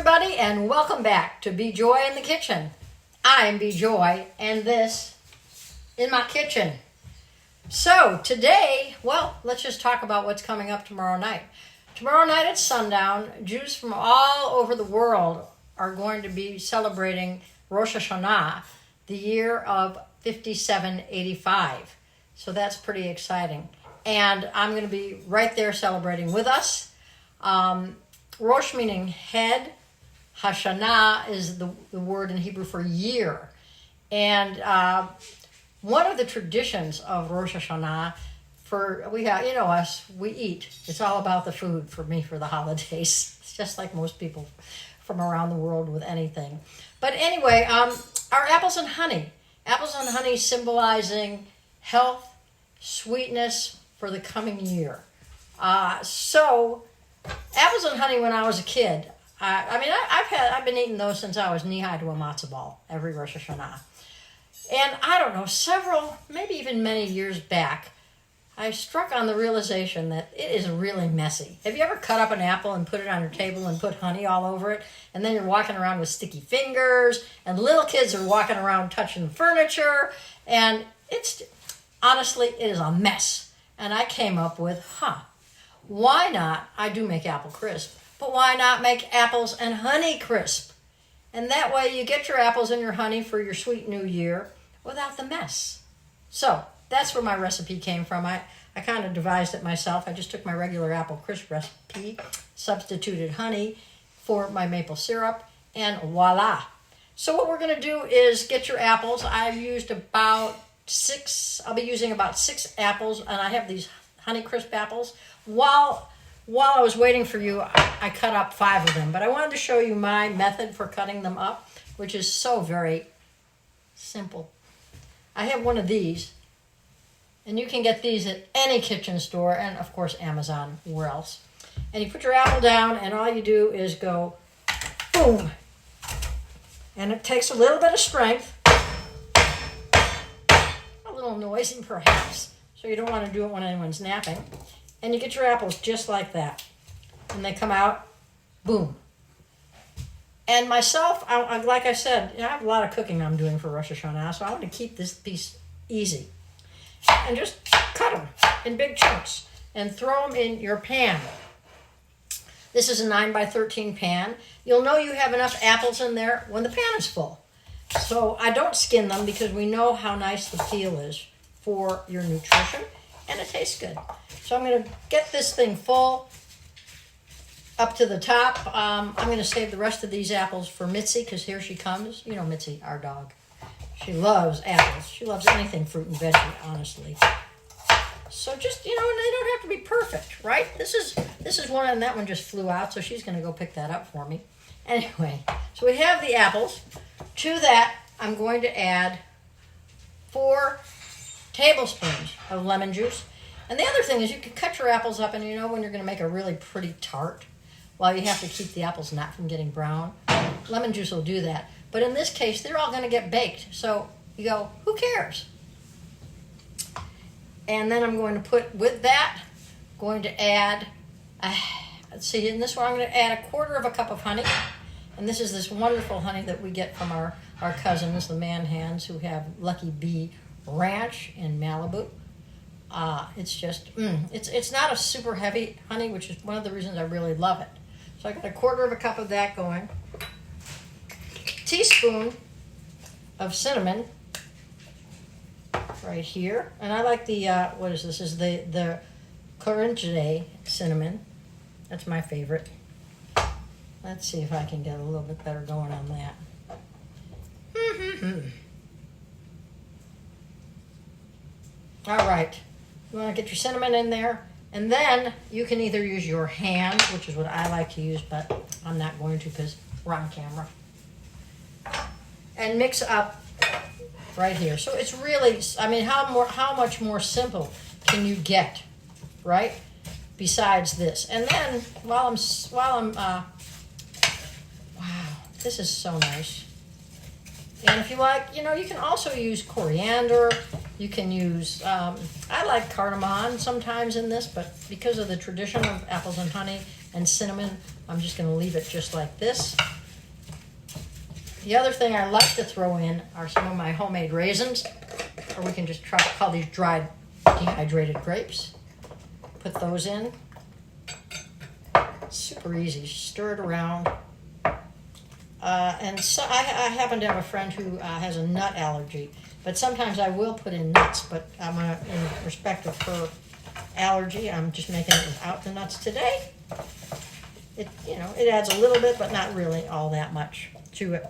everybody, and welcome back to Be Joy in the Kitchen. I'm Be Joy, and this is my kitchen. So today, well, let's just talk about what's coming up tomorrow night. Tomorrow night at sundown, Jews from all over the world are going to be celebrating Rosh Hashana, the year of 5785. So that's pretty exciting. And I'm going to be right there celebrating with us. Rosh meaning head. Hashanah is the word in Hebrew for year. And one of the traditions of Rosh Hashana, we have, you know us, we eat. It's all about the food for me for the holidays. It's just like most people from around the world with anything. But anyway, our apples and honey. Apples and honey symbolizing health, sweetness for the coming year. So apples and honey when I was a kid, I've been eating those since I was knee-high to a matzo ball every Rosh Hashanah. And I don't know, several, maybe even many years back, I struck on the realization that it is really messy. Have you ever cut up an apple and put it on your table and put honey all over it? And then you're walking around with sticky fingers, and little kids are walking around touching the furniture, and honestly, it is a mess. And I came up with, why not, I do make apple crisp, but why not make apples and honey crisp? And that way you get your apples and your honey for your sweet new year without the mess. So that's where my recipe came from. I kind of devised it myself. I just took my regular apple crisp recipe, substituted honey for my maple syrup, and voila. So what we're going to do is get your apples. I've used about 6, I'll be using about 6 apples, and I have these honey crisp apples. While I was waiting for you, I cut up 5 of them, but I wanted to show you my method for cutting them up, which is so very simple. I have one of these, and you can get these at any kitchen store, and of course Amazon, where else. And you put your apple down, and all you do is go boom. And it takes a little bit of strength, a little noisy perhaps, so you don't want to do it when anyone's napping. And you get your apples just like that. And they come out, boom. And myself, like I said, I have a lot of cooking I'm doing for Rosh Hashanah, so I want to keep this piece easy. And just cut them in big chunks and throw them in your pan. This is a 9x13 pan. You'll know you have enough apples in there when the pan is full. So I don't skin them because we know how nice the peel is for your nutrition, and it tastes good. So I'm going to get this thing full up to the top. I'm going to save the rest of these apples for Mitzi, because here she comes. You know Mitzi, our dog. She loves apples. She loves anything fruit and veggie, honestly. So just, and they don't have to be perfect, right? This is one, and that one just flew out, so she's going to go pick that up for me. Anyway, so we have the apples. To that, I'm going to add 4 tablespoons of lemon juice. And the other thing is you can cut your apples up, and when you're going to make a really pretty tart, while you have to keep the apples not from getting brown. Lemon juice will do that. But in this case, they're all going to get baked. So you go, who cares? And then I'm going to put, with that, going to add, let's see, in this one I'm going to add 1/4 cup of honey. And this is this wonderful honey that we get from our cousins, the Manhans, who have Lucky Bee Ranch in Malibu. It's just, it's not a super heavy honey, which is one of the reasons I really love it. So I got 1/4 cup of that going. Teaspoon of cinnamon right here. And I like the, what is this? This is the Coringe cinnamon. That's my favorite. Let's see if I can get a little bit better going on that. All right. You want to get your cinnamon in there, and then you can either use your hand, which is what I like to use, but I'm not going to because we're on camera, and mix up right here. So it's really, how much more simple can you get, right? Besides this, and then while I'm, wow, this is so nice. And if you like, you can also use coriander. You can use, I like cardamom sometimes in this, but because of the tradition of apples and honey, and cinnamon. I'm just going to leave it just like this. The other thing I like to throw in are some of my homemade raisins, or we can just call these dried dehydrated grapes. Put those in. Super easy. Stir it around. And so I happen to have a friend who has a nut allergy, but sometimes I will put in nuts, but in respect of her allergy, I'm just making it without the nuts today. It adds a little bit, but not really all that much to it.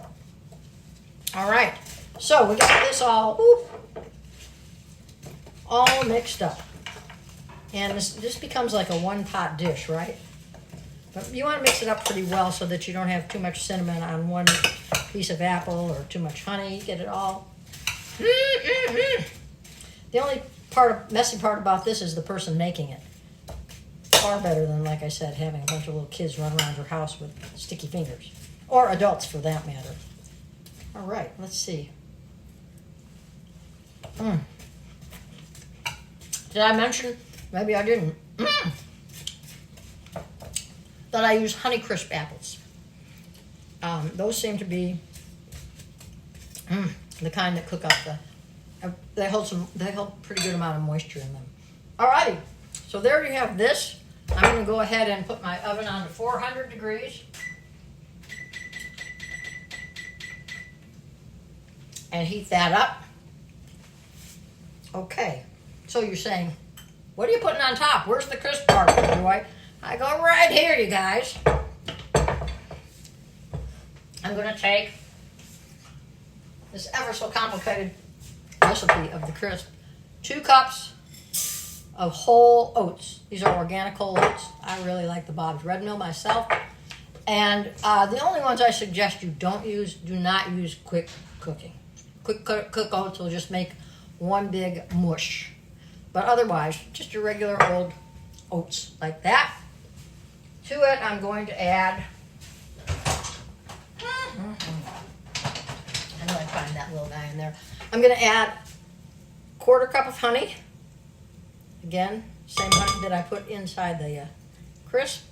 All right, so we got this all mixed up. And this becomes like a one-pot dish, right? But you want to mix it up pretty well so that you don't have too much cinnamon on one piece of apple or too much honey. Get it all. The only messy part about this is the person making it. Far better than, like I said, having a bunch of little kids run around your house with sticky fingers. Or adults, for that matter. All right, let's see. Did I mention, maybe I didn't, that I use Honeycrisp apples. Those seem to be the kind that cook up they hold a pretty good amount of moisture in them. Alrighty, so there you have this. I'm going to go ahead and put my oven on to 400 degrees. And heat that up. Okay, so you're saying, what are you putting on top? Where's the crisp part, Joy? I go right here, you guys. I'm going to take this ever so complicated recipe of the crisp. 2 cups of whole oats. These are organic whole oats. I really like the Bob's Red Mill myself. And the only ones I suggest you do not use quick cooking. Quick cook oats will just make one big mush. But otherwise, just your regular old oats like that. To it, I'm going to add, I know I find that little guy in there. I'm going to add 1/4 cup of honey. Again, same honey that I put inside the crisp.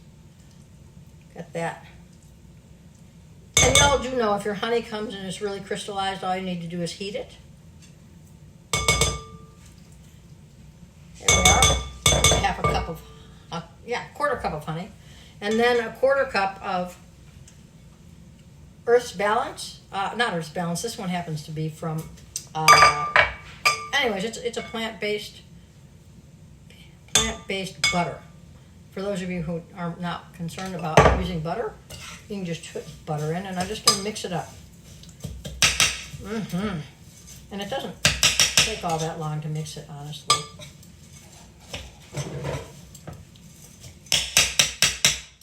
Got that. And y'all do know if your honey comes and it's really crystallized, all you need to do is heat it. There we are. 1/4 cup of, 1/4 cup of honey. And then 1/4 cup of Earth's Balance. Not Earth's Balance. This one happens to be from, anyways, it's a plant-based butter. For those of you who are not concerned about using butter, you can just put butter in, and I'm just going to mix it up. And it doesn't take all that long to mix it, honestly.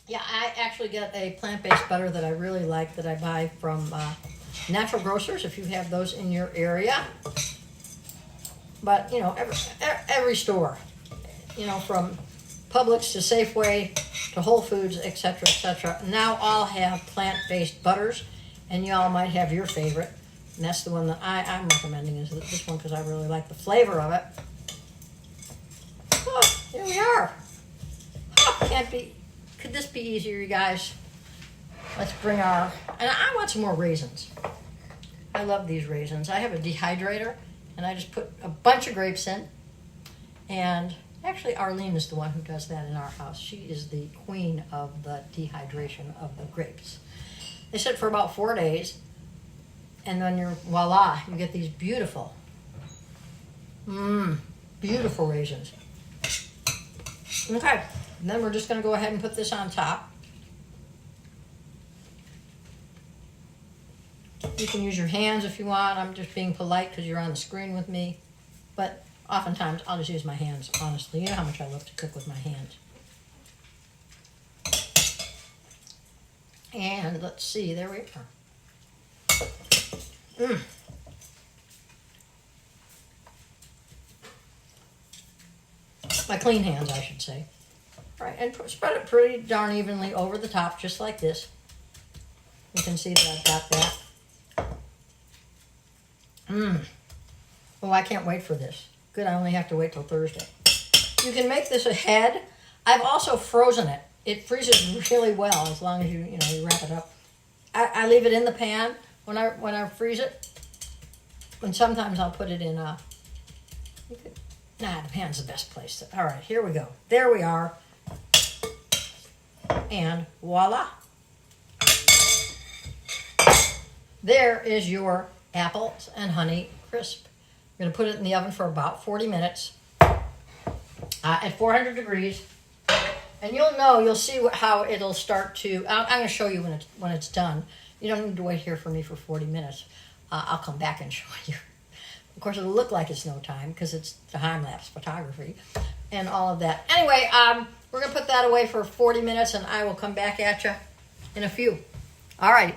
Yeah, I actually get a plant-based butter that I really like that I buy from natural grocers, if you have those in your area. But, every store, from Publix to Safeway to Whole Foods, etc., now all have plant-based butters, and y'all might have your favorite. And that's the one that I'm recommending, is this one, because I really like the flavor of it. Oh, here we are. Oh, could this be easier, you guys? Let's bring and I want some more raisins. I love these raisins. I have a dehydrator, and I just put a bunch of grapes in. And actually, Arlene is the one who does that in our house. She is the queen of the dehydration of the grapes. They sit for about 4 days, and then voila, you get these beautiful raisins. Okay, and then we're just going to go ahead and put this on top. You can use your hands if you want. I'm just being polite because you're on the screen with me. But oftentimes, I'll just use my hands, honestly. You know how much I love to cook with my hands. And let's see, there we are. My clean hands, I should say. All right, and spread it pretty darn evenly over the top, just like this. You can see that I've got that. Oh, I can't wait for this. Good, I only have to wait till Thursday. You can make this ahead. I've also frozen it. it freezes really well as long as you wrap it up. I leave it in the pan when I freeze it, and sometimes I'll put it in a. The pan's the best place. All right, here we go. There we are, and voila! There is your apples and honey crisp. You're gonna put it in the oven for about 40 minutes at 400 degrees. And you'll see how it'll start to. I'm going to show you when it's done. You don't need to wait here for me for 40 minutes. I'll come back and show you. Of course, it'll look like it's no time because it's time-lapse photography and all of that. Anyway, we're going to put that away for 40 minutes, and I will come back at you in a few. All right.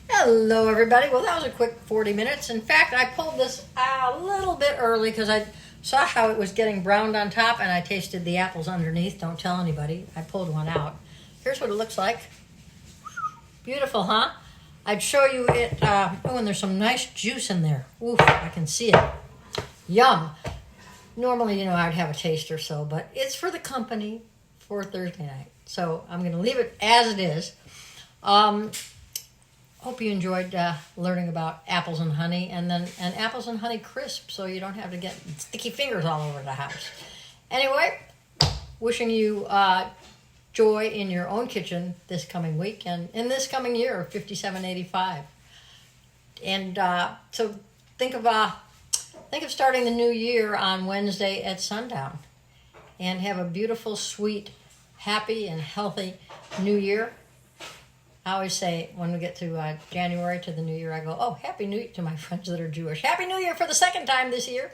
Hello, everybody. Well, that was a quick 40 minutes. In fact, I pulled this a little bit early because I saw how it was getting browned on top, and I tasted the apples underneath. Don't tell anybody. I pulled one out. Here's what it looks like. Beautiful, huh? I'd show you it. And there's some nice juice in there. Oof, I can see it. Yum. Normally, I'd have a taste or so, but it's for the company for Thursday night. So I'm going to leave it as it is. Hope you enjoyed learning about apples and honey, and apples and honey crisp, so you don't have to get sticky fingers all over the house. Anyway, wishing you joy in your own kitchen this coming week and in this coming year, 5785. And so think of starting the new year on Wednesday at sundown, and have a beautiful, sweet, happy, and healthy new year. I always say when we get to January to the new year, I go, oh, Happy New Year to my friends that are Jewish. Happy New Year for the second time this year.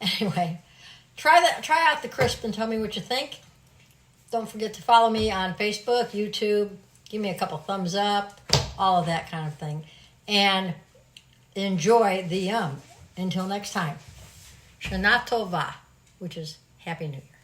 Anyway, try out the crisp and tell me what you think. Don't forget to follow me on Facebook, YouTube. Give me a couple thumbs up, all of that kind of thing. And enjoy the yum. Until next time. Shana Tova, which is Happy New Year.